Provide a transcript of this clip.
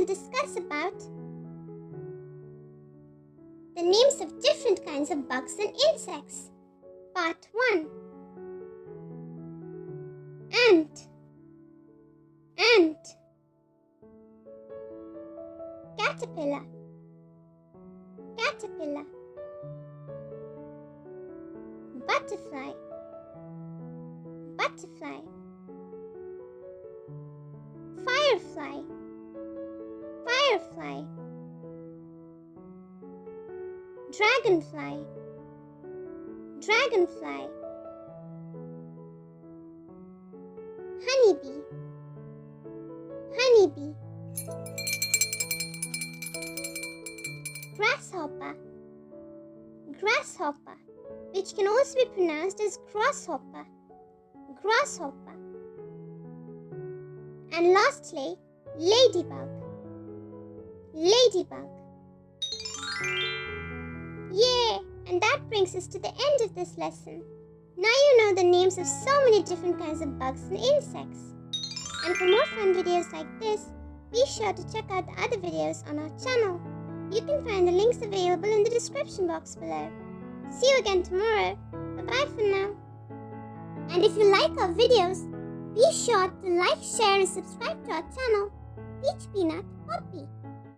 discuss about the names of different kinds of bugs and insects. Part 1. Ant. Caterpillar. Butterfly. Firefly. Dragonfly. Honeybee. Grasshopper, which can also be pronounced as grasshopper. And lastly, ladybug. Yay! And that brings us to the end of this lesson. Now you know the names of so many different kinds of bugs and insects. And for more fun videos like this, be sure to check out the other videos on our channel. You can find the links available in the description box below. See you again tomorrow. Bye-bye for now. And if you like our videos, be sure to like, share and subscribe to our channel, Peach Peanut Poppy.